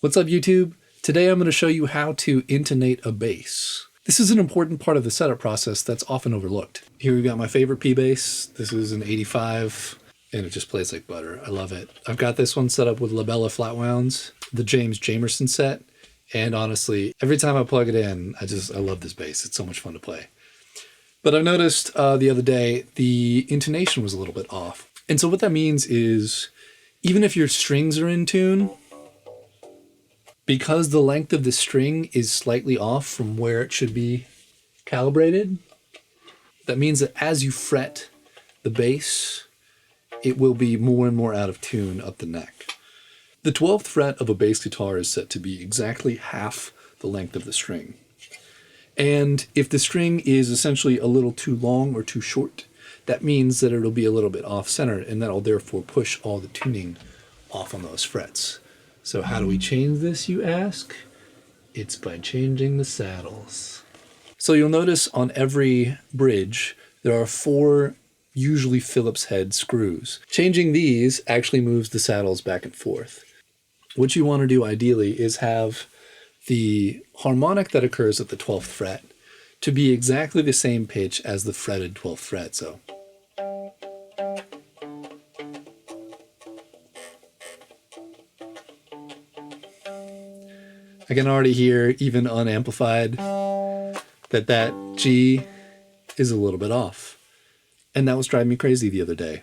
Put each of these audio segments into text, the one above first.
What's up, YouTube? Today I'm going to show you how to intonate a bass. This is an important part of the setup process that's often overlooked. Here we've got my favorite P bass. This is an 85 and it just plays like butter. I love it. I've got this one set up with Labella flat wounds, the James Jamerson set, and honestly, every time I plug it in, I love this bass. It's so much fun to play. But I've noticed the other day the intonation was a little bit off. And so what that means is even if your strings are in tune, because the length of the string is slightly off from where it should be calibrated, that means that as you fret the bass, it will be more and more out of tune up the neck. The 12th fret of a bass guitar is set to be exactly half the length of the string. And if the string is essentially a little too long or too short, that means that it'll be a little bit off-center, and that'll therefore push all the tuning off on those frets. So how do we change this, you ask? It's by changing the saddles. So you'll notice on every bridge, there are 4 usually Phillips head screws. Changing these actually moves the saddles back and forth. What you want to do ideally is have the harmonic that occurs at the 12th fret to be exactly the same pitch as the fretted 12th fret. So I can already hear, even unamplified, that G is a little bit off. And that was driving me crazy the other day.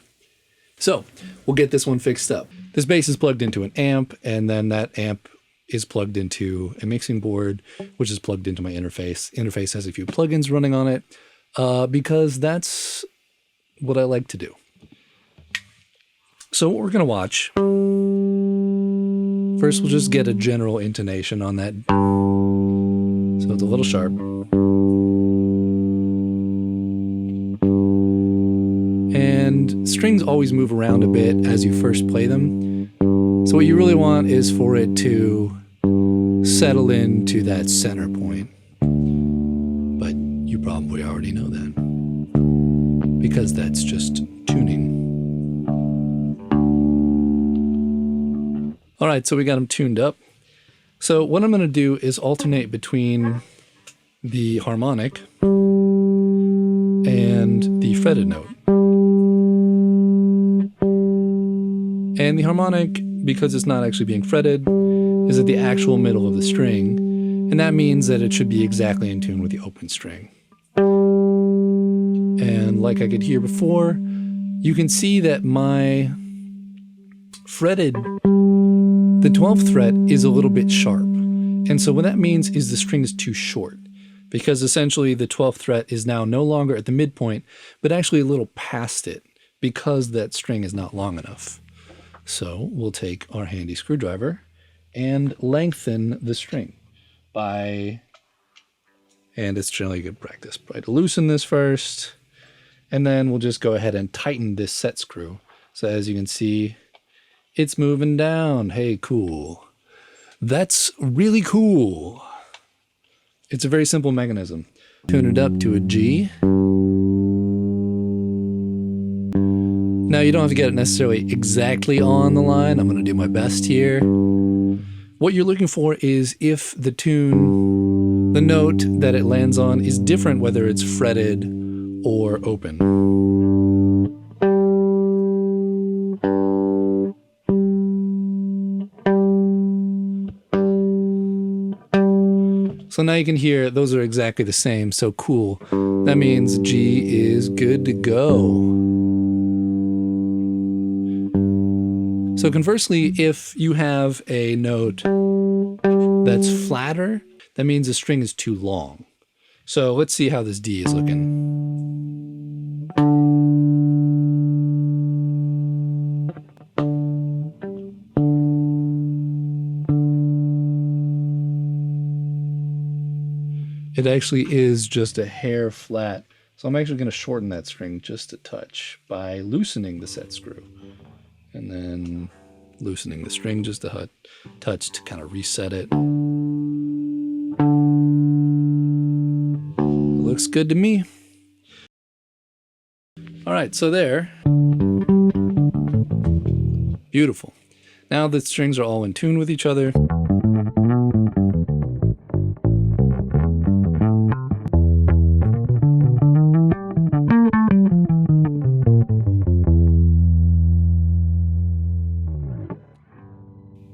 So we'll get this one fixed up. This bass is plugged into an amp, and then that amp is plugged into a mixing board, which is plugged into my interface. Interface has a few plugins running on it, because that's what I like to do. So what we're gonna watch, first we'll just get a general intonation on that. So it's a little sharp. And strings always move around a bit as you first play them. So what you really want is for it to settle into that center point. But you probably already know that, because that's just tuning. All right, so we got them tuned up. So what I'm going to do is alternate between the harmonic and the fretted note. And the harmonic, because it's not actually being fretted, is at the actual middle of the string, and that means that it should be exactly in tune with the open string. And like I could hear before, you can see that my fretted, the 12th fret is a little bit sharp. And so what that means is the string is too short, because essentially the 12th fret is now no longer at the midpoint, but actually a little past it, because that string is not long enough. So we'll take our handy screwdriver and lengthen the string and it's generally good practice, to loosen this first, and then we'll just go ahead and tighten this set screw. So as you can see, it's moving down. Hey, cool. That's really cool. It's a very simple mechanism. Tune it up to a G. Now you don't have to get it necessarily exactly on the line. I'm going to do my best here. What you're looking for is if the tune, the note that it lands on is different, whether it's fretted or open. So now you can hear those are exactly the same, so cool. That means G is good to go. So conversely, if you have a note that's flatter, that means the string is too long. So let's see how this D is looking. It actually is just a hair flat. So I'm actually going to shorten that string just a touch by loosening the set screw. And then loosening the string just a touch to kind of reset it. Looks good to me. All right, so there. Beautiful. Now the strings are all in tune with each other.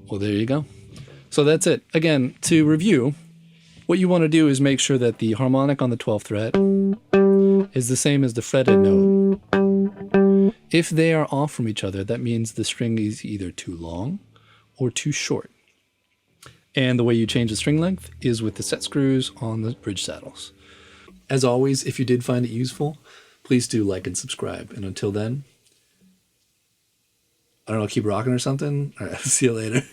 Well, there you go. So that's it. Again, to review, what you want to do is make sure that the harmonic on the 12th fret is the same as the fretted note. If they are off from each other, that means the string is either too long or too short. And the way you change the string length is with the set screws on the bridge saddles. As always, if you did find it useful, please do like and subscribe. And until then, I don't know, keep rocking or something. All right, see you later.